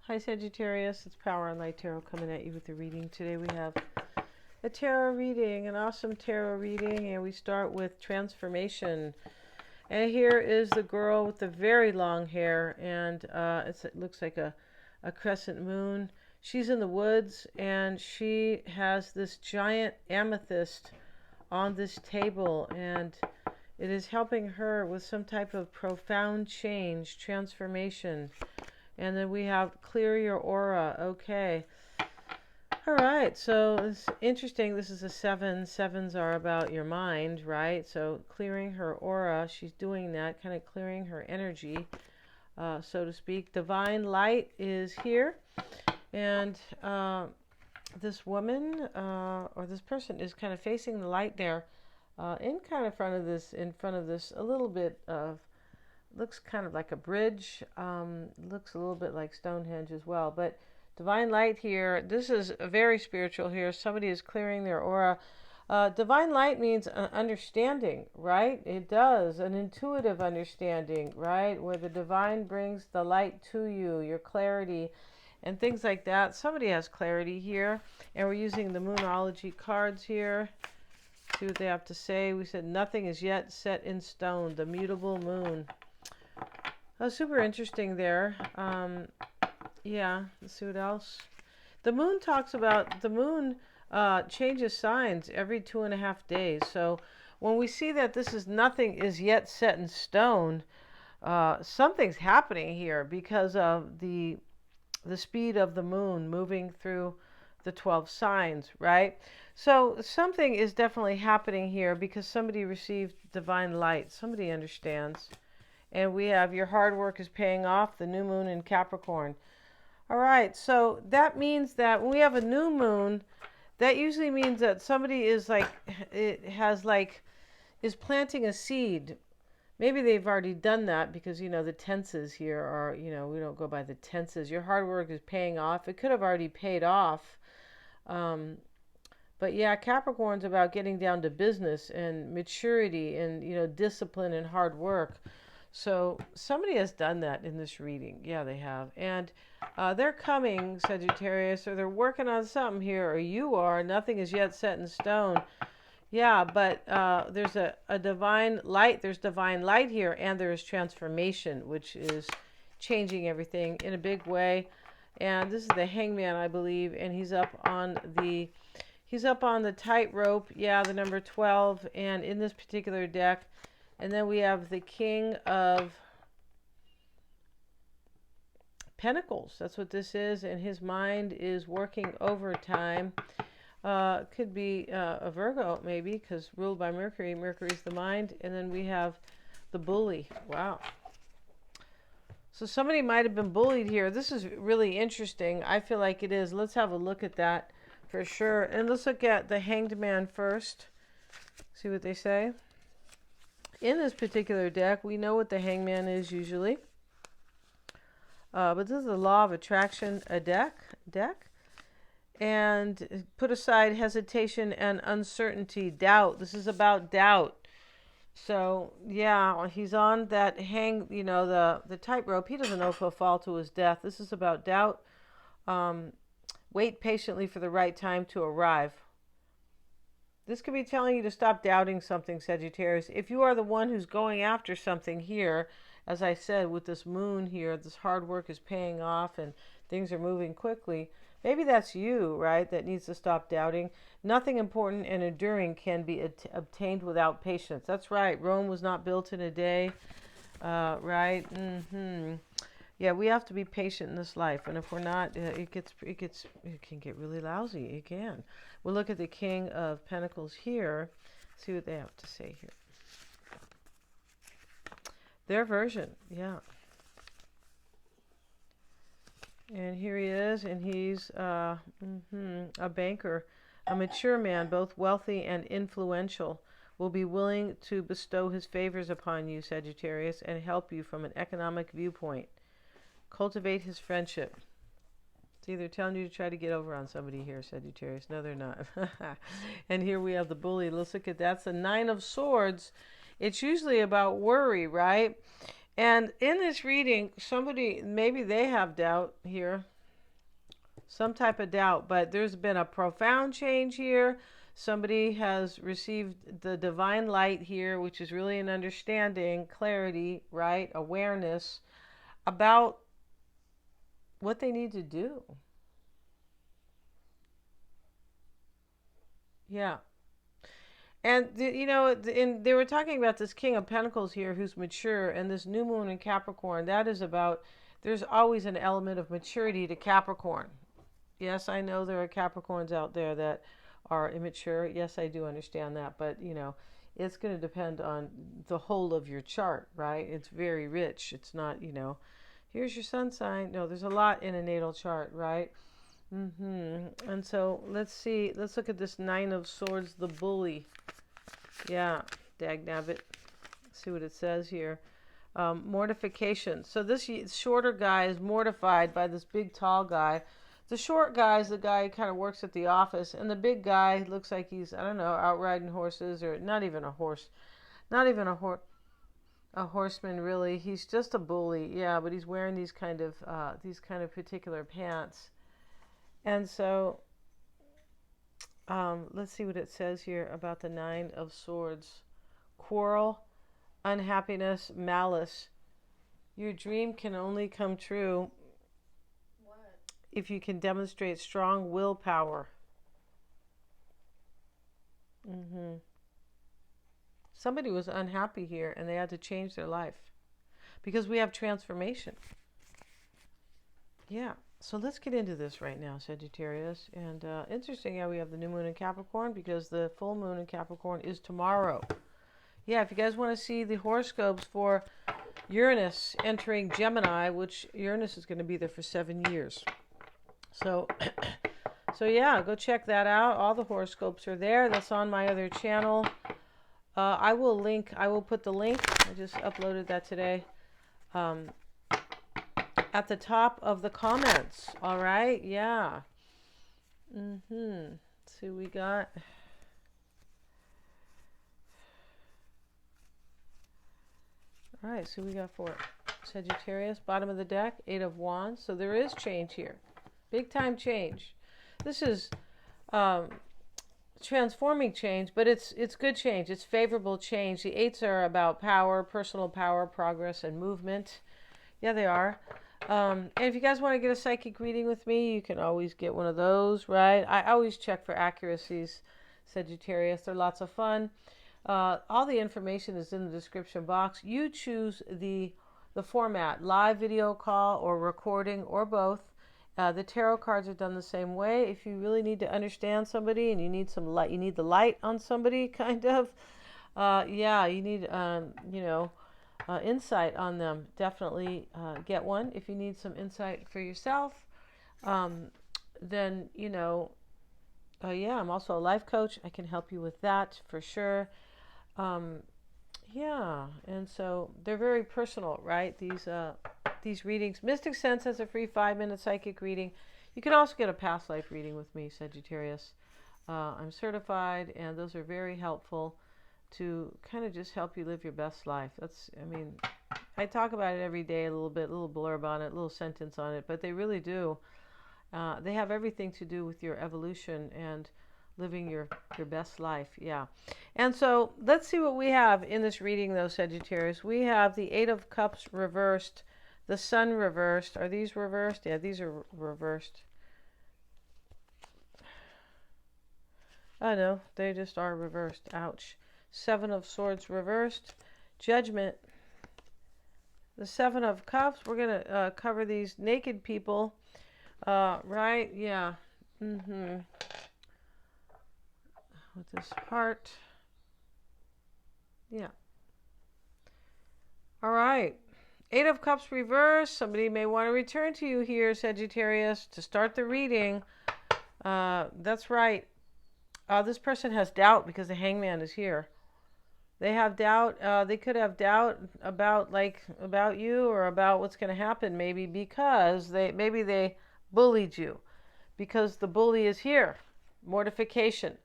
Hi Sagittarius, it's Power and Light Tarot coming at you with the reading. Today we have a tarot reading, an awesome tarot reading, and we start with transformation. And here is the girl with the very long hair, and it looks like a crescent moon. She's in the woods, and she has this giant amethyst on this table, and it is helping her with some type of profound change, transformation. And then we have clear your aura. Okay. All right. So it's interesting. This is a 7. 7s are about your mind, right? So clearing her aura. She's doing that, kind of clearing her energy, so to speak. Divine light is here. And this woman or this person is kind of facing the light there in front of this, a little bit of, looks kind of like a bridge, looks a little bit like Stonehenge as well, but divine light here. This is very spiritual here. Somebody is clearing their aura. Divine light means understanding, right? It does, an intuitive understanding, right? Where the divine brings the light to you, your clarity and things like that. Somebody has clarity here, and we're using the Moonology cards here. See what they have to say. We said nothing is yet set in stone, the mutable moon. Oh, super interesting there. Yeah, let's see what else. The moon talks about, the moon changes signs every 2.5 days. So when we see that this is nothing is yet set in stone, something's happening here because of the speed of the moon moving through the 12 signs, right? So something is definitely happening here because somebody received divine light. Somebody understands. And we have your hard work is paying off, the new moon in Capricorn. All right, so that means that when we have a new moon, that usually means that somebody is is planting a seed. Maybe they've already done that because, the tenses here are, we don't go by the tenses. Your hard work is paying off. It could have already paid off. But yeah, Capricorn's about getting down to business and maturity and, discipline and hard work. So somebody has done that in this reading. Yeah, they have. And they're coming, Sagittarius, or they're working on something here, or you are. Nothing is yet set in stone. Yeah, but there's a divine light. There's divine light here, and there is transformation, which is changing everything in a big way. And this is the Hangman, I believe, and he's up on the tightrope. Yeah, the number 12, and in this particular deck. And then we have the King of Pentacles. That's what this is. And his mind is working overtime. Could be a Virgo, maybe, because ruled by Mercury. Mercury's the mind. And then we have the Bully. Wow. So somebody might have been bullied here. This is really interesting. I feel like it is. Let's have a look at that for sure. And let's look at the Hanged Man first. See what they say. In this particular deck, we know what the Hangman is usually. But this is the Law of Attraction deck. And put aside hesitation and uncertainty, doubt. This is about doubt. So, yeah, he's on that the tightrope. He doesn't know if he'll fall to his death. This is about doubt. Wait patiently for the right time to arrive. This could be telling you to stop doubting something, Sagittarius. If you are the one who's going after something here, as I said, with this moon here, this hard work is paying off and things are moving quickly. Maybe that's you, right, that needs to stop doubting. Nothing important and enduring can be obtained without patience. That's right. Rome was not built in a day, right? Yeah, we have to be patient in this life, and if we're not, it can get really lousy. It can. We'll look at the King of Pentacles here, see what they have to say here. Their version, yeah. And here he is, and he's a banker, a mature man, both wealthy and influential, will be willing to bestow his favors upon you, Sagittarius, and help you from an economic viewpoint. Cultivate his friendship. See, they're telling you to try to get over on somebody here, Sagittarius. No, they're not. And here we have the Bully. Let's look at that's the 9 of Swords. It's usually about worry, right? And in this reading, somebody, maybe they have doubt here. Some type of doubt, but there's been a profound change here. Somebody has received the divine light here, which is really an understanding, clarity, right? Awareness about what they need to do. Yeah. And they were talking about this King of Pentacles here who's mature, and this new moon in Capricorn, that is about, there's always an element of maturity to Capricorn. Yes, I know there are Capricorns out there that are immature. Yes, I do understand that, but it's going to depend on the whole of your chart, right? It's very rich. It's not, here's your sun sign. No, there's a lot in a natal chart, right? And so let's see. Let's look at this Nine of Swords, the bully. Yeah, dagnabbit. See what it says here. Mortification. So this shorter guy is mortified by this big, tall guy. The short guy is the guy who kind of works at the office, and the big guy looks like he's, I don't know, out riding horses, or not even a horse, not even a horseman really. He's just a bully, yeah. But he's wearing these kind of particular pants, and so let's see what it says here about the Nine of Swords. Quarrel, unhappiness, malice. Your dream can only come true if you can demonstrate strong willpower. Somebody was unhappy here and they had to change their life because we have transformation. Yeah. So let's get into this right now, Sagittarius. And interesting how we have the new moon in Capricorn, because the full moon in Capricorn is tomorrow. Yeah, if you guys want to see the horoscopes for Uranus entering Gemini, which Uranus is going to be there for 7 years. So yeah, go check that out. All the horoscopes are there. That's on my other channel. I will put the link. I just uploaded that today. At the top of the comments. All right. Yeah. See what we got. All right. So we got for Sagittarius, bottom of the deck, 8 of Wands. So there is change here. Big time change. This is transforming change, but it's good change. It's favorable change. The 8s are about power, personal power, progress, and movement. Yeah, they are. And if you guys want to get a psychic reading with me, you can always get one of those, right? I always check for accuracies, Sagittarius. They're lots of fun. All the information is in the description box. You choose the format, live video call or recording or both. The tarot cards are done the same way. If you really need to understand somebody and you need some light, you need the light on somebody, kind of. You need, insight on them. Definitely get one. If you need some insight for yourself, then, I'm also a life coach. I can help you with that for sure. And so they're very personal, right? These readings. Mystic Sense has a free 5-minute psychic reading. You can also get a past life reading with me, Sagittarius. I'm certified, and those are very helpful to kind of just help you live your best life. I talk about it every day a little bit, a little blurb on it, a little sentence on it, but they really do. They have everything to do with your evolution and living your best life. Yeah. And so let's see what we have in this reading, though, Sagittarius. We have the 8 of Cups reversed, the Sun reversed. Are these reversed? Yeah, these are reversed. Oh, no, they just are reversed. Ouch. 7 of Swords reversed. Judgment. The 7 of Cups. We're going to cover these naked people. Right? Yeah. With this heart. Yeah. All right. 8 of Cups reversed. Somebody may want to return to you here, Sagittarius, to start the reading. That's right. This person has doubt because the Hangman is here. They have doubt. They could have doubt about you or about what's going to happen, maybe because they bullied you, because the bully is here. Mortification.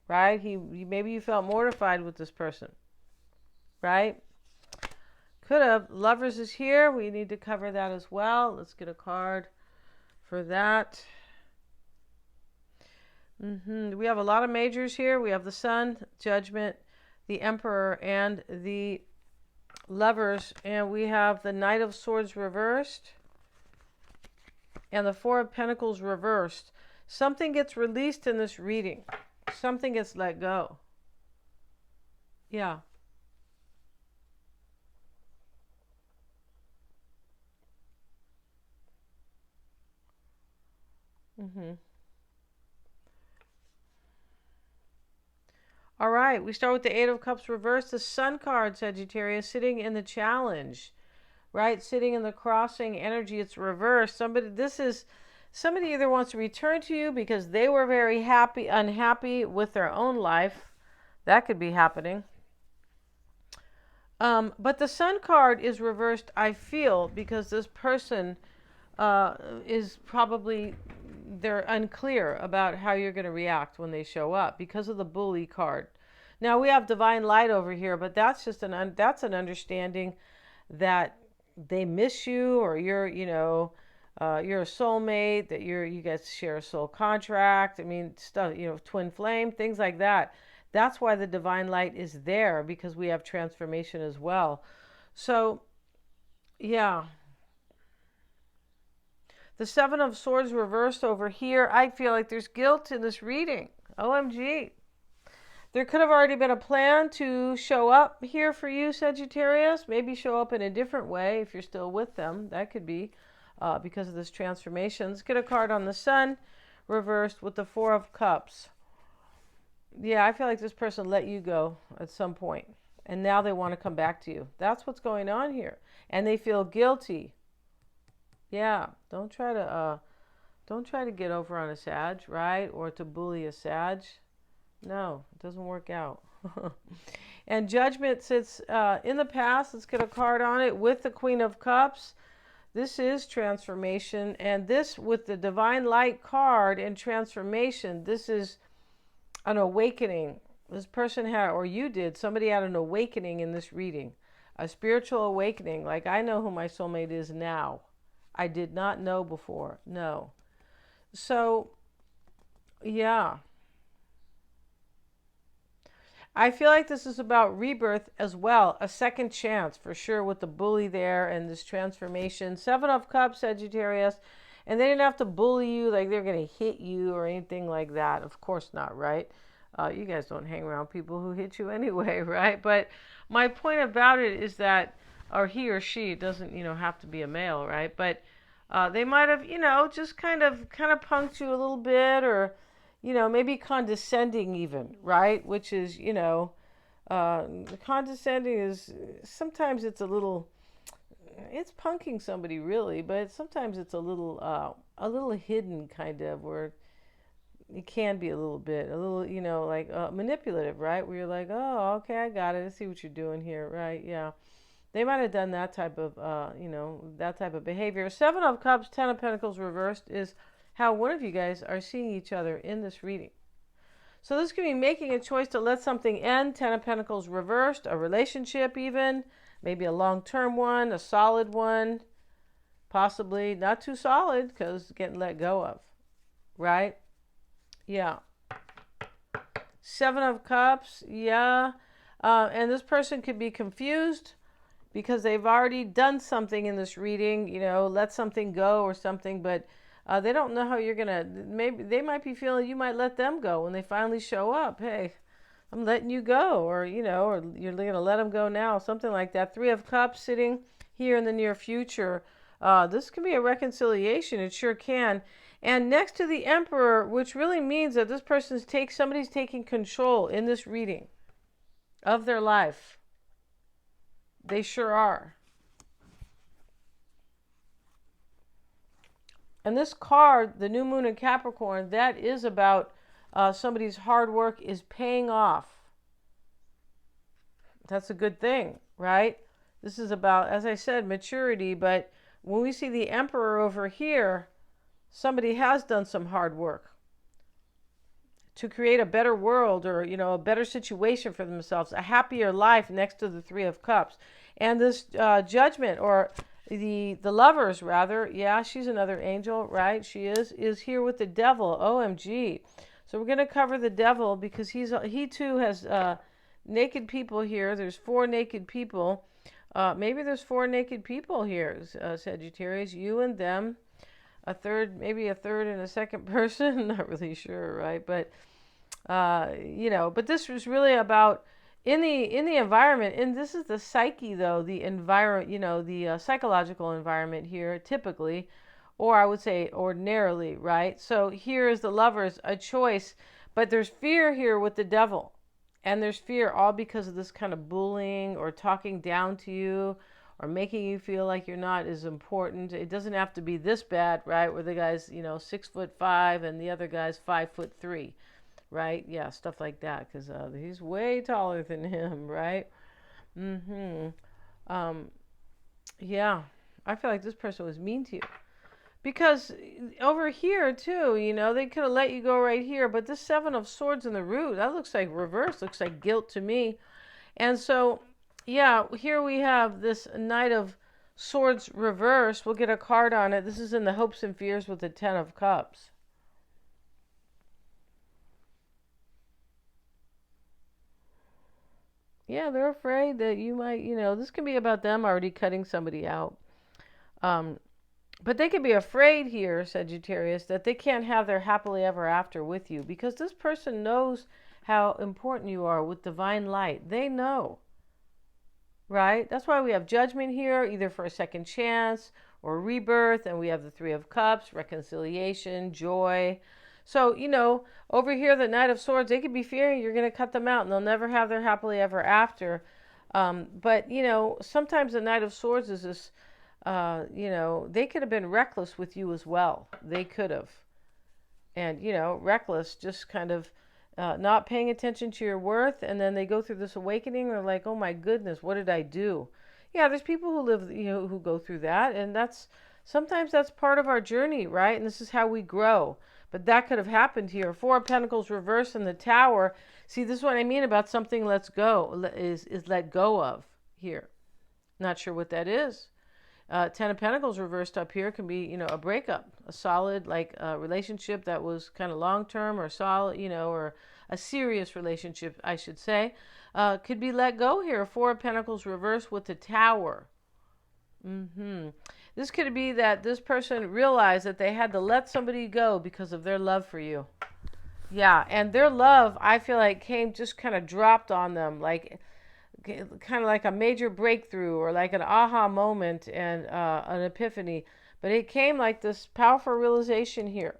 Right? Maybe you felt mortified with this person. Right? Could have. Lovers is here. We need to cover that as well. Let's get a card for that. We have a lot of majors here. We have the Sun, Judgment, the Emperor, and the Lovers. And we have the Knight of Swords reversed and the Four of Pentacles reversed. Something gets released in this reading. Something gets let go. Yeah. All right, we start with the Eight of Cups reversed. The Sun card, Sagittarius, sitting in the challenge, right? Sitting in the crossing energy. It's reversed. Somebody either wants to return to you because they were very unhappy with their own life. That could be happening. But the Sun card is reversed, I feel, because this person is probably, they're unclear about how you're going to react when they show up because of the Bully card. Now we have Divine Light over here, but that's just that's an understanding that they miss you, or you're a soulmate, that you guys share a soul contract. I mean, stuff, twin flame, things like that. That's why the Divine Light is there, because we have transformation as well. So, yeah. The Seven of Swords reversed over here. I feel like there's guilt in this reading. OMG. There could have already been a plan to show up here for you, Sagittarius. Maybe show up in a different way if you're still with them. That could be because of this transformation. Let's get a card on the Sun reversed with the Four of Cups. Yeah, I feel like this person let you go at some point, and now they want to come back to you. That's what's going on here, and they feel guilty. Yeah, don't try to get over on a Sag, right? Or to bully a Sag. No, it doesn't work out. And Judgment sits in the past. Let's get a card on it with the Queen of Cups. This is transformation, and this with the Divine Light card and transformation, this is an awakening. This person had, or you did, somebody had an awakening in this reading. A spiritual awakening. Like, I know who my soulmate is now. I did not know before. No. So, yeah. I feel like this is about rebirth as well. A second chance, for sure, with the bully there and this transformation. Seven of Cups, Sagittarius. And they didn't have to bully you, like they're going to hit you or anything like that. Of course not, right? You guys don't hang around people who hit you anyway, right? But my point about it is that, or he or she, it doesn't, have to be a male, right? But they might have, just kind of punked you a little bit, or, maybe condescending even, right? Which is, condescending is, sometimes it's a little, it's punking somebody really, but sometimes it's a little hidden kind of, where it can be a little, like manipulative, right? Where you're like, oh, okay, I got it. I see what you're doing here, right? Yeah. They might have done that type of, that type of behavior. Seven of Cups, Ten of Pentacles reversed is how one of you guys are seeing each other in this reading. So this could be making a choice to let something end. Ten of Pentacles reversed, a relationship even. Maybe a long-term one, a solid one, possibly not too solid because getting let go of, right? Yeah. Seven of Cups, yeah. And this person could be confused because they've already done something in this reading, let something go or something, but they don't know how you're going to, maybe they might be feeling you might let them go when they finally show up. Hey, I'm letting you go, or, or you're going to let them go now, something like that. Three of Cups sitting here in the near future. This can be a reconciliation. It sure can. And next to the Emperor, which really means that this person's somebody's taking control in this reading of their life. They sure are. And this card, the New Moon in Capricorn, that is about somebody's hard work is paying off. That's a good thing, right? This is about, as I said, maturity. But when we see the Emperor over here, somebody has done some hard work to create a better world, or, a better situation for themselves, a happier life next to the Three of Cups. And this Judgment, or the lovers, rather. Yeah, she's another angel, right? She is here with the devil. OMG. So we're going to cover the devil because he too has naked people here. There's 4 naked people. Maybe there's 4 naked people here, Sagittarius. You and them. A third, maybe a third and a second person. Not really sure, right? But but this was really about in the environment, and this is the psyche, though, the environment, the psychological environment here, typically, or I would say ordinarily, right? So here is the lovers, a choice, but there's fear here with the devil, and there's fear all because of this kind of bullying or talking down to you or making you feel like you're not as important. It doesn't have to be this bad, right? Where the guy's 6'5" and the other guy's 5'3". Right? Yeah, stuff like that, because he's way taller than him, right? Yeah, I feel like this person was mean to you. Because over here, too, they could have let you go right here, but this 7 of Swords in the root, that looks like reverse, looks like guilt to me. And so, yeah, here we have this Knight of Swords reverse. We'll get a card on it. This is in the hopes and fears with the 10 of Cups. Yeah, they're afraid that you might, this can be about them already cutting somebody out. But they could be afraid here, Sagittarius, that they can't have their happily ever after with you because this person knows how important you are with divine light. They know, right? That's why we have judgment here, either for a second chance or rebirth. And we have the 3 of Cups, reconciliation, joy. So, over here, the Knight of Swords, they could be fearing you're going to cut them out and they'll never have their happily ever after. But, sometimes the Knight of Swords is this, they could have been reckless with you as well. They could have. And, reckless, just kind of not paying attention to your worth. And then they go through this awakening. They're like, oh, my goodness, what did I do? Yeah, there's people who live, who go through that. And sometimes that's part of our journey, right? And this is how we grow. But that could have happened here. 4 of Pentacles reversed in the Tower. See, this is what I mean about something is let go of here. Not sure what that is. 10 of Pentacles reversed up here can be, a breakup, a solid relationship that was kind of long-term or solid, or a serious relationship, I should say, could be let go here. 4 of Pentacles reversed with the Tower. This could be that this person realized that they had to let somebody go because of their love for you. Yeah, and their love, I feel like, just kind of dropped on them, kind of like a major breakthrough or like an aha moment and an epiphany. But it came like this powerful realization here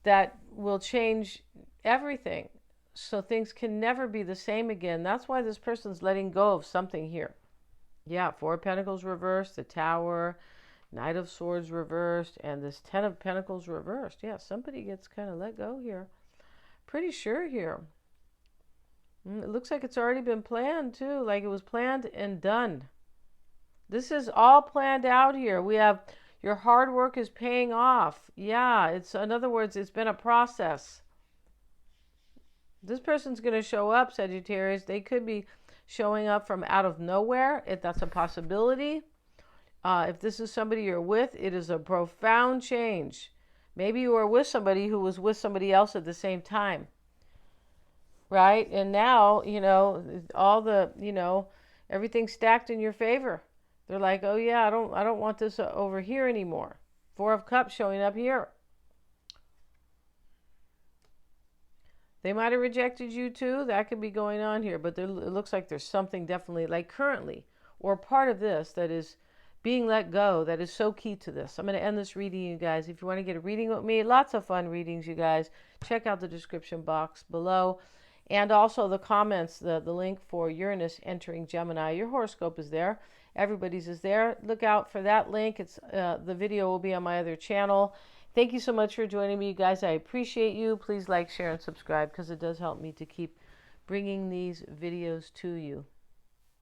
that will change everything. So things can never be the same again. That's why this person's letting go of something here. Yeah, 4 of Pentacles reversed, the Tower, Knight of Swords reversed, and this 10 of Pentacles reversed. Yeah, somebody gets kind of let go here. Pretty sure here. It looks like it's already been planned too, like it was planned and done. This is all planned out here. We have your hard work is paying off. Yeah, in other words, it's been a process. This person's going to show up, Sagittarius. They could be showing up from out of nowhere, if that's a possibility. If this is somebody you're with, it is a profound change. Maybe you are with somebody who was with somebody else at the same time. Right? And now, all the, everything's stacked in your favor. They're like, oh yeah, I don't want this over here anymore. 4 of Cups showing up here. They might have rejected you too. That could be going on here. But it looks like there's something definitely, like currently, or part of this that is being let go, that is so key to this. I'm going to end this reading, you guys. If you want to get a reading with me, lots of fun readings, you guys. Check out the description box below. And also the comments, the link for Uranus entering Gemini. Your horoscope is there. Everybody's is there. Look out for that link. The video will be on my other channel. Thank you so much for joining me, you guys. I appreciate you. Please like, share, and subscribe because it does help me to keep bringing these videos to you.